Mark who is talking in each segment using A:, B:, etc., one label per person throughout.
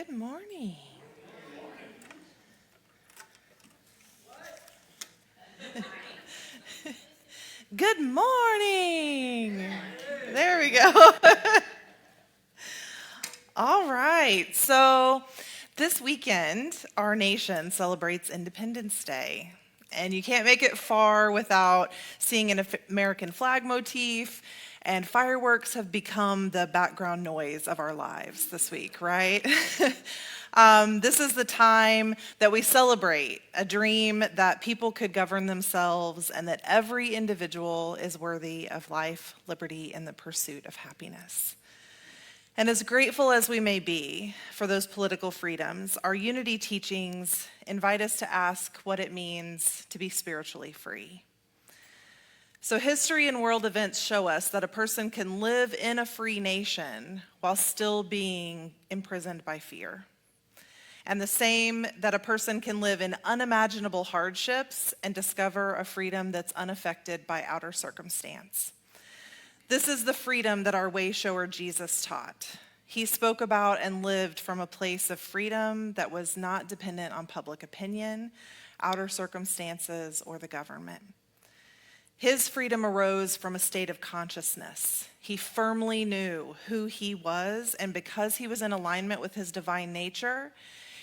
A: Good morning. Good morning. There we go. All right. So this weekend, our nation celebrates Independence Day. And you can't make it far without seeing an American flag motif, and fireworks have become the background noise of our lives this week, right? This is the time that we celebrate a dream that people could govern themselves and that every individual is worthy of life, liberty, and the pursuit of happiness. And as grateful as we may be for those political freedoms, our unity teachings invite us to ask what it means to be spiritually free. So history and world events show us that a person can live in a free nation while still being imprisoned by fear. And the same that a person can live in unimaginable hardships and discover a freedom that's unaffected by outer circumstance. This is the freedom that our way shower Jesus taught. He spoke about and lived from a place of freedom that was not dependent on public opinion, outer circumstances, or the government. His freedom arose from a state of consciousness. He firmly knew who he was, and because he was in alignment with his divine nature,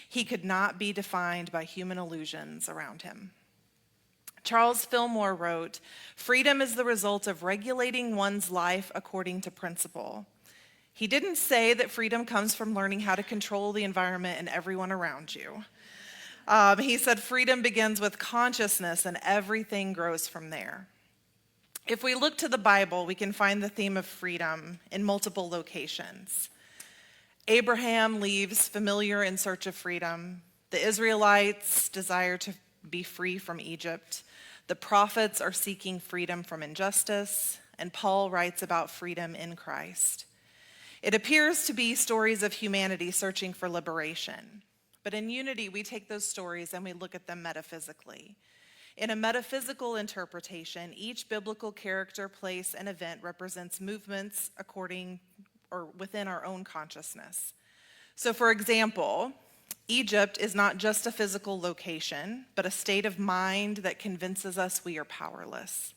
A: he could not be defined by human illusions around him. Charles Fillmore wrote, "Freedom is the result of regulating one's life according to principle." He didn't say that freedom comes from learning how to control the environment and everyone around you. He said freedom begins with consciousness and everything grows from there. If we look to the Bible, we can find the theme of freedom in multiple locations. Abraham leaves familiar in search of freedom. The Israelites desire to be free from Egypt. The prophets are seeking freedom from injustice, and Paul writes about freedom in Christ. It appears to be stories of humanity searching for liberation. But in Unity, we take those stories and we look at them metaphysically. In a metaphysical interpretation, each biblical character, place, and event represents movements according or within our own consciousness. So for example, Egypt is not just a physical location, but a state of mind that convinces us we are powerless.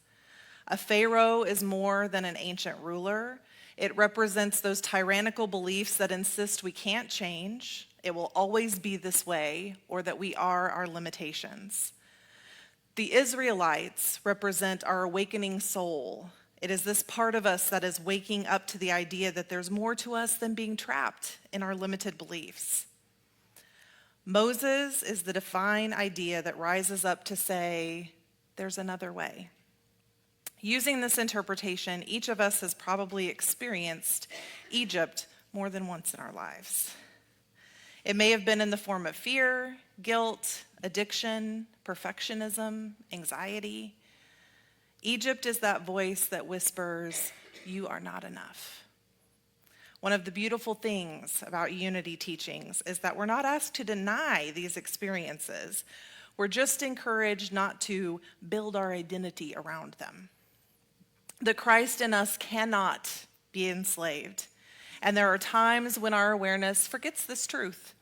A: A pharaoh is more than an ancient ruler. It represents those tyrannical beliefs that insist we can't change, it will always be this way, or that we are our limitations. The Israelites represent our awakening soul. It is this part of us that is waking up to the idea that there's more to us than being trapped in our limited beliefs. Moses is the divine idea that rises up to say, there's another way. Using this interpretation, each of us has probably experienced Egypt more than once in our lives. It may have been in the form of fear, guilt, addiction, perfectionism, anxiety. Egypt is that voice that whispers, you are not enough. One of the beautiful things about Unity teachings is that we're not asked to deny these experiences. We're just encouraged not to build our identity around them. The Christ in us cannot be enslaved. And there are times when our awareness forgets this truth.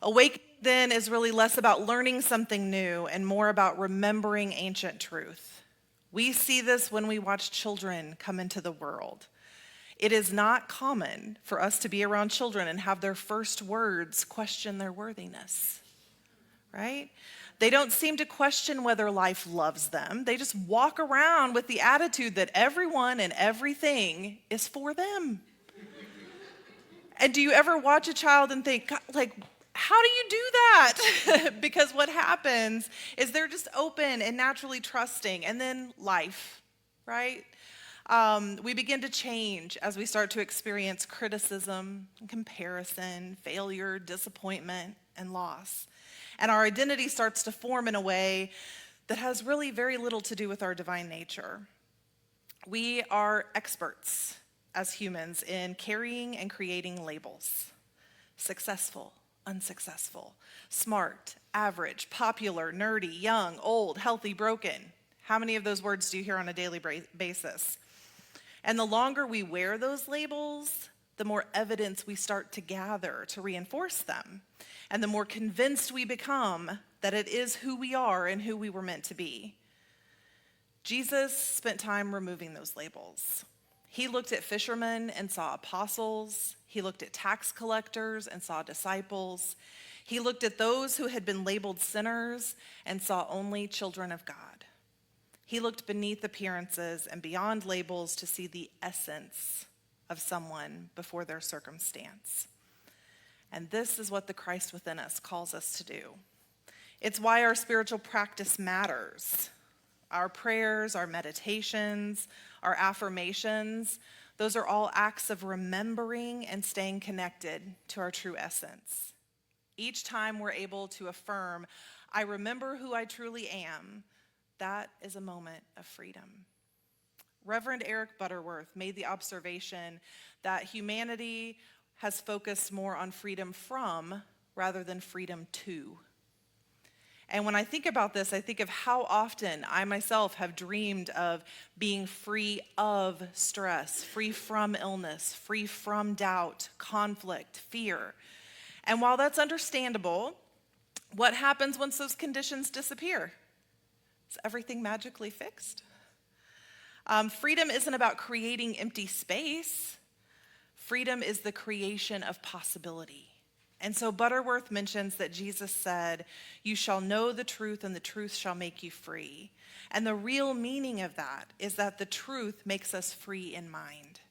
A: Awakening then is really less about learning something new and more about remembering ancient truth. We see this when we watch children come into the world. It is not common for us to be around children and have their first words question their worthiness, right? They don't seem to question whether life loves them. They just walk around with the attitude that everyone and everything is for them. And do you ever watch a child and think, like, how do you do that? Because what happens is they're just open and naturally trusting, and then life, right? We begin to change as we start to experience criticism, comparison, failure, disappointment, and loss. And our identity starts to form in a way that has really very little to do with our divine nature. We are experts as humans in carrying and creating labels. Successful, unsuccessful, smart, average, popular, nerdy, young, old, healthy, broken. How many of those words do you hear on a daily basis? And the longer we wear those labels, the more evidence we start to gather to reinforce them, and the more convinced we become that it is who we are and who we were meant to be. Jesus spent time removing those labels. He looked at fishermen and saw apostles. He looked at tax collectors and saw disciples. He looked at those who had been labeled sinners and saw only children of God. He looked beneath appearances and beyond labels to see the essence of someone before their circumstance. And this is what the Christ within us calls us to do. It's why our spiritual practice matters. Our prayers, our meditations, our affirmations, those are all acts of remembering and staying connected to our true essence. Each time we're able to affirm, I remember who I truly am, that is a moment of freedom. Reverend Eric Butterworth made the observation that humanity has focused more on freedom from rather than freedom to. And when I think about this, I think of how often I myself have dreamed of being free of stress, free from illness, free from doubt, conflict, fear. And while that's understandable, what happens once those conditions disappear? Is everything magically fixed? Freedom isn't about creating empty space. Freedom is the creation of possibility. And so Butterworth mentions that Jesus said, "You shall know the truth, and the truth shall make you free." And the real meaning of that is that the truth makes us free in mind.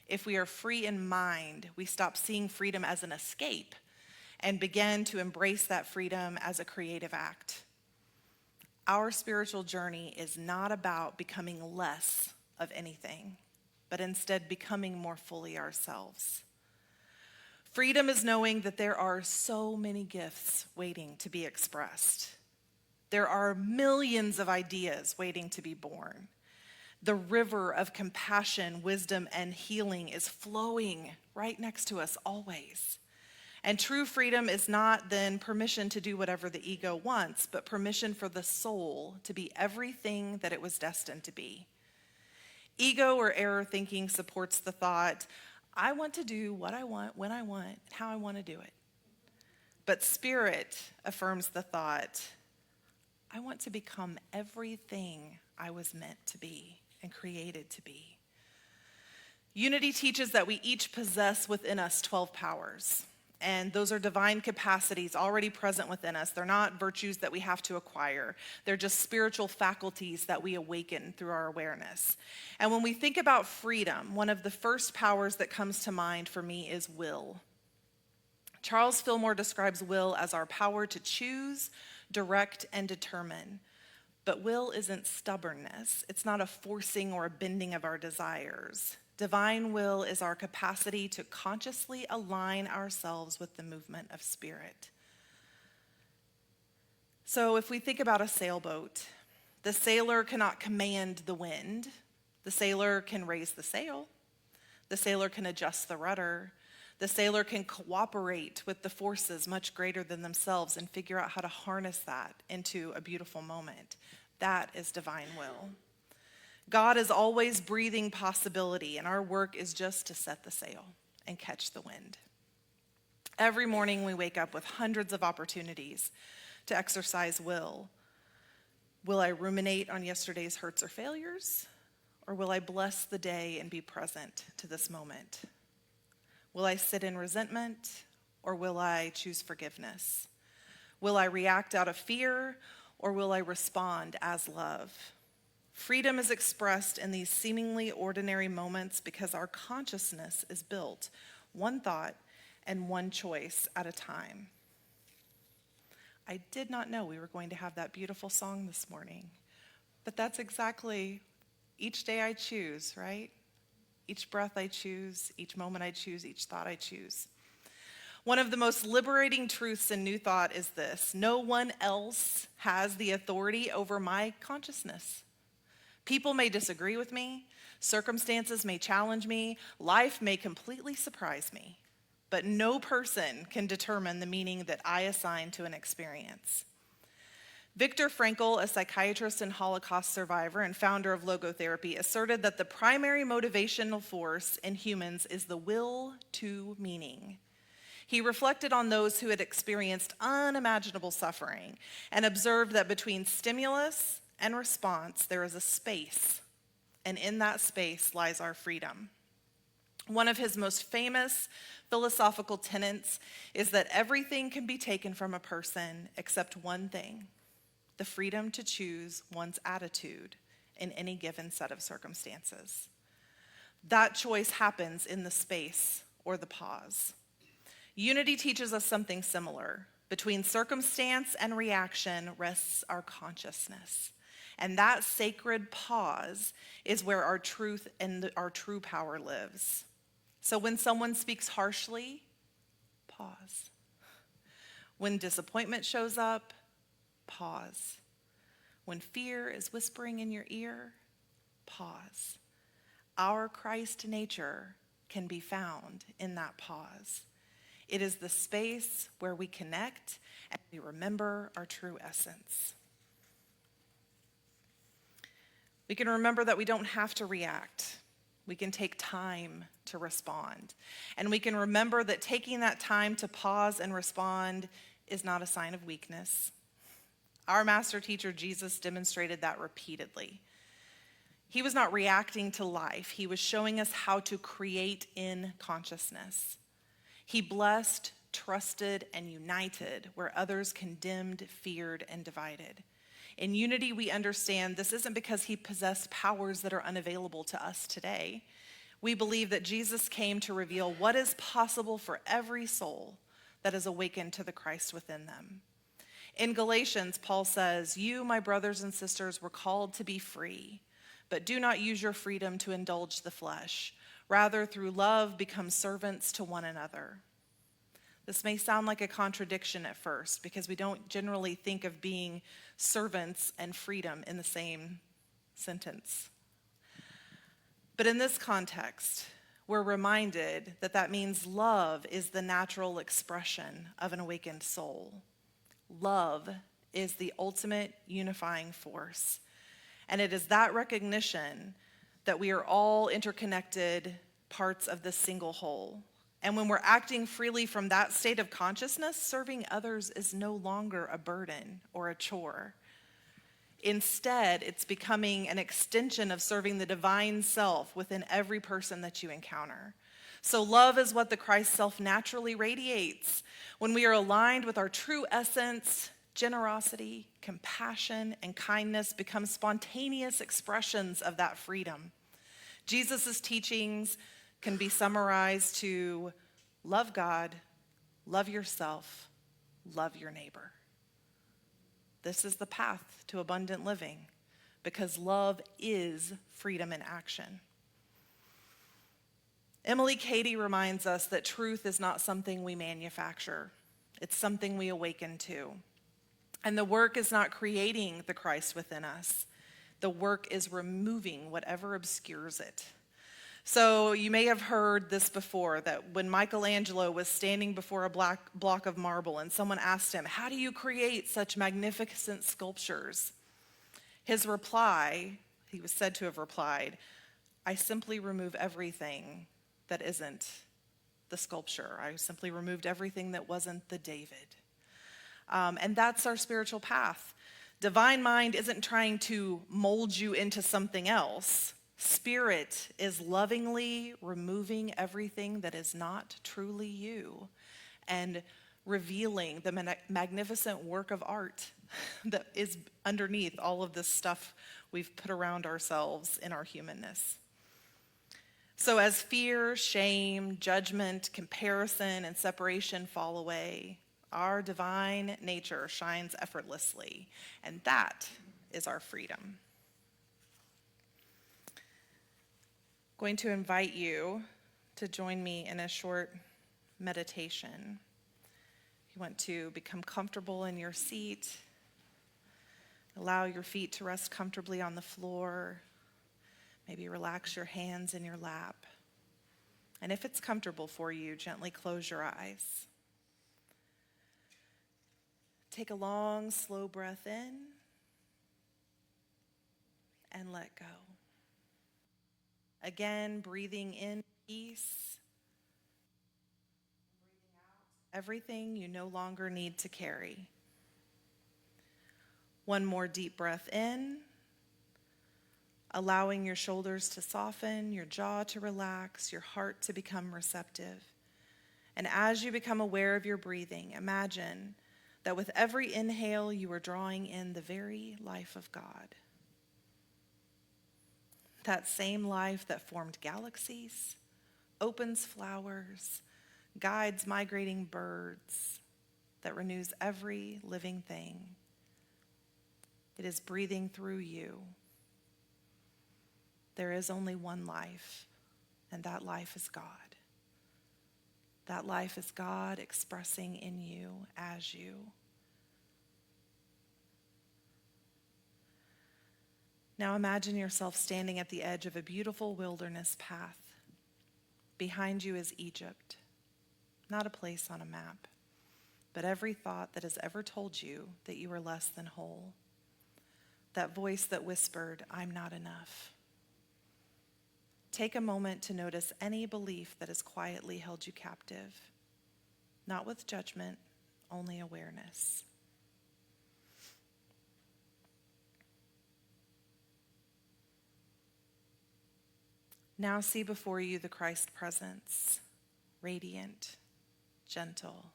A: If we are free in mind, we stop seeing freedom as an escape and begin to embrace that freedom as a creative act. Our spiritual journey is not about becoming less of anything, but instead becoming more fully ourselves. Freedom is knowing that there are so many gifts waiting to be expressed. There are millions of ideas waiting to be born. The river of compassion, wisdom, and healing is flowing right next to us always. And true freedom is not then permission to do whatever the ego wants, but permission for the soul to be everything that it was destined to be. Ego or error thinking supports the thought, I want to do what I want, when I want, how I want to do it. But spirit affirms the thought, I want to become everything I was meant to be and created to be. Unity teaches that we each possess within us 12 powers. And those are divine capacities already present within us. They're not virtues that we have to acquire. They're just spiritual faculties that we awaken through our awareness. And when we think about freedom, one of the first powers that comes to mind for me is will. Charles Fillmore describes will as our power to choose, direct, and determine. But will isn't stubbornness. It's not a forcing or a bending of our desires. Divine will is our capacity to consciously align ourselves with the movement of spirit. So if we think about a sailboat, the sailor cannot command the wind. The sailor can raise the sail. The sailor can adjust the rudder. The sailor can cooperate with the forces much greater than themselves and figure out how to harness that into a beautiful moment. That is divine will. God is always breathing possibility, and our work is just to set the sail and catch the wind. Every morning we wake up with hundreds of opportunities to exercise will. Will I ruminate on yesterday's hurts or failures? Or will I bless the day and be present to this moment? Will I sit in resentment, or will I choose forgiveness? Will I react out of fear, or will I respond as love? Freedom is expressed in these seemingly ordinary moments because our consciousness is built one thought and one choice at a time. I did not know we were going to have that beautiful song this morning, but that's exactly each day I choose, right? Each breath I choose, each moment I choose, each thought I choose. One of the most liberating truths in New Thought is this: no one else has the authority over my consciousness. People may disagree with me, circumstances may challenge me, life may completely surprise me, but no person can determine the meaning that I assign to an experience. Viktor Frankl, a psychiatrist and Holocaust survivor and founder of logotherapy, asserted that the primary motivational force in humans is the will to meaning. He reflected on those who had experienced unimaginable suffering and observed that between stimulus and response, there is a space, and in that space lies our freedom. One of his most famous philosophical tenets is that everything can be taken from a person except one thing: the freedom to choose one's attitude in any given set of circumstances. That choice happens in the space or the pause. Unity teaches us something similar. Between circumstance and reaction rests our consciousness. And that sacred pause is where our truth and our true power lives. So when someone speaks harshly, pause. When disappointment shows up, pause. When fear is whispering in your ear, pause. Our Christ nature can be found in that pause. It is the space where we connect and we remember our true essence. We can remember that we don't have to react. We can take time to respond. And we can remember that taking that time to pause and respond is not a sign of weakness. Our master teacher, Jesus, demonstrated that repeatedly. He was not reacting to life. He was showing us how to create in consciousness. He blessed, trusted, and united where others condemned, feared, and divided. In Unity, we understand this isn't because he possessed powers that are unavailable to us today. We believe that Jesus came to reveal what is possible for every soul that is awakened to the Christ within them. In Galatians, Paul says, "You, my brothers and sisters, were called to be free, but do not use your freedom to indulge the flesh. Rather, through love, become servants to one another." This may sound like a contradiction at first because we don't generally think of being servants and freedom in the same sentence. But in this context, we're reminded that that means love is the natural expression of an awakened soul. Love is the ultimate unifying force. And it is that recognition that we are all interconnected parts of this single whole. And when we're acting freely from that state of consciousness, serving others is no longer a burden or a chore. Instead, it's becoming an extension of serving the divine self within every person that you encounter. So love is what the Christ self naturally radiates. When we are aligned with our true essence, generosity, compassion, and kindness become spontaneous expressions of that freedom. Jesus' teachings can be summarized to love God, love yourself, love your neighbor. This is the path to abundant living because love is freedom in action. Emily Cady reminds us that truth is not something we manufacture. It's something we awaken to. And the work is not creating the Christ within us. The work is removing whatever obscures it. So you may have heard this before, that when Michelangelo was standing before a block of marble and someone asked him, "How do you create such magnificent sculptures?" His reply, he was said to have replied, "I simply remove everything that isn't the sculpture. I simply removed everything that wasn't the David." And that's our spiritual path. Divine mind isn't trying to mold you into something else. Spirit is lovingly removing everything that is not truly you and revealing the magnificent work of art that is underneath all of this stuff we've put around ourselves in our humanness. So as fear, shame, judgment, comparison, and separation fall away, our divine nature shines effortlessly, and that is our freedom. I'm going to invite you to join me in a short meditation. You want to become comfortable in your seat. Allow your feet to rest comfortably on the floor. Maybe relax your hands in your lap. And if it's comfortable for you, gently close your eyes. Take a long, slow breath in and let go. Again, breathing in peace, breathing out everything you no longer need to carry. One more deep breath in, allowing your shoulders to soften, your jaw to relax, your heart to become receptive. And as you become aware of your breathing, imagine that with every inhale, you are drawing in the very life of God. That same life that formed galaxies, opens flowers, guides migrating birds, that renews every living thing. It is breathing through you. There is only one life, and that life is God. That life is God expressing in you as you. Now imagine yourself standing at the edge of a beautiful wilderness path. Behind you is Egypt, not a place on a map, but every thought that has ever told you that you are less than whole. That voice that whispered, "I'm not enough." Take a moment to notice any belief that has quietly held you captive, not with judgment, only awareness. Now see before you the Christ presence, radiant, gentle,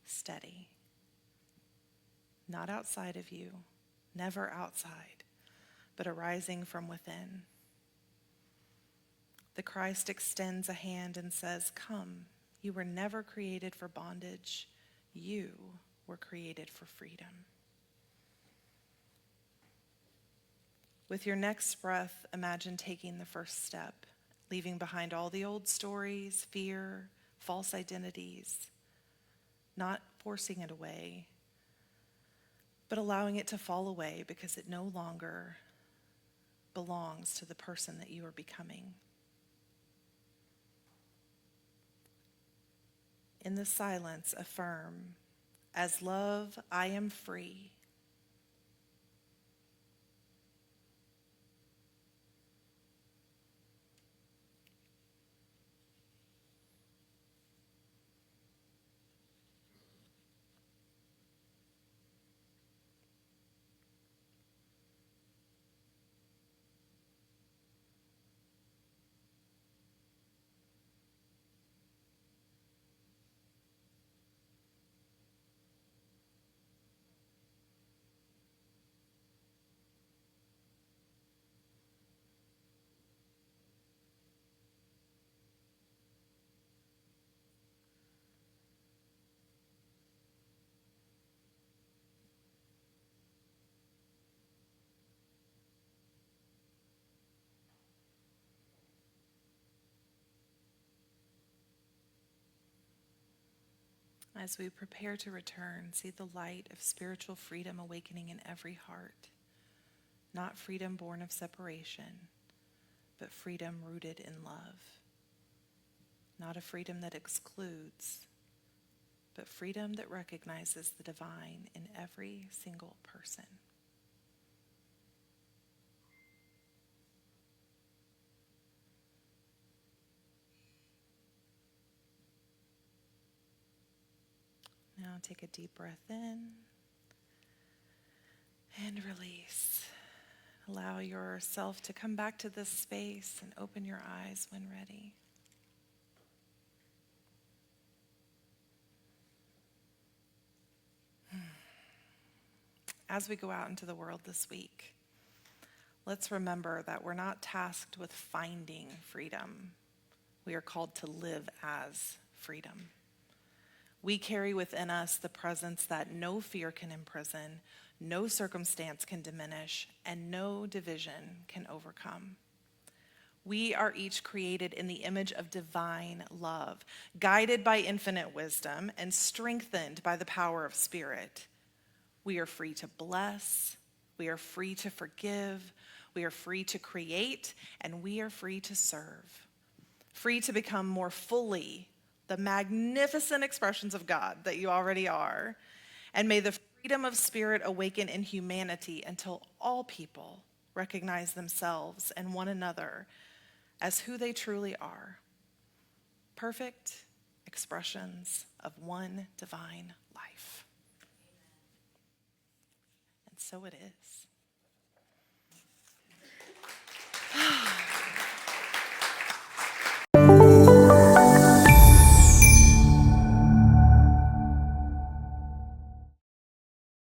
A: steady. Not outside of you, never outside, but arising from within. The Christ extends a hand and says, "Come, you were never created for bondage. You were created for freedom." With your next breath, imagine taking the first step, leaving behind all the old stories, fear, false identities, not forcing it away, but allowing it to fall away because it no longer belongs to the person that you are becoming. In the silence, affirm, "As love, I am free." As we prepare to return, see the light of spiritual freedom awakening in every heart. Not freedom born of separation, but freedom rooted in love. Not a freedom that excludes, but freedom that recognizes the divine in every single person. Now take a deep breath in and release. Allow yourself to come back to this space and open your eyes when ready. As we go out into the world this week, let's remember that we're not tasked with finding freedom. We are called to live as freedom. We carry within us the presence that no fear can imprison, no circumstance can diminish, and no division can overcome. We are each created in the image of divine love, guided by infinite wisdom and strengthened by the power of Spirit. We are free to bless, we are free to forgive, we are free to create, and we are free to serve. Free to become more fully the magnificent expressions of God that you already are. And may the freedom of spirit awaken in humanity until all people recognize themselves and one another as who they truly are, perfect expressions of one divine life. And so it is.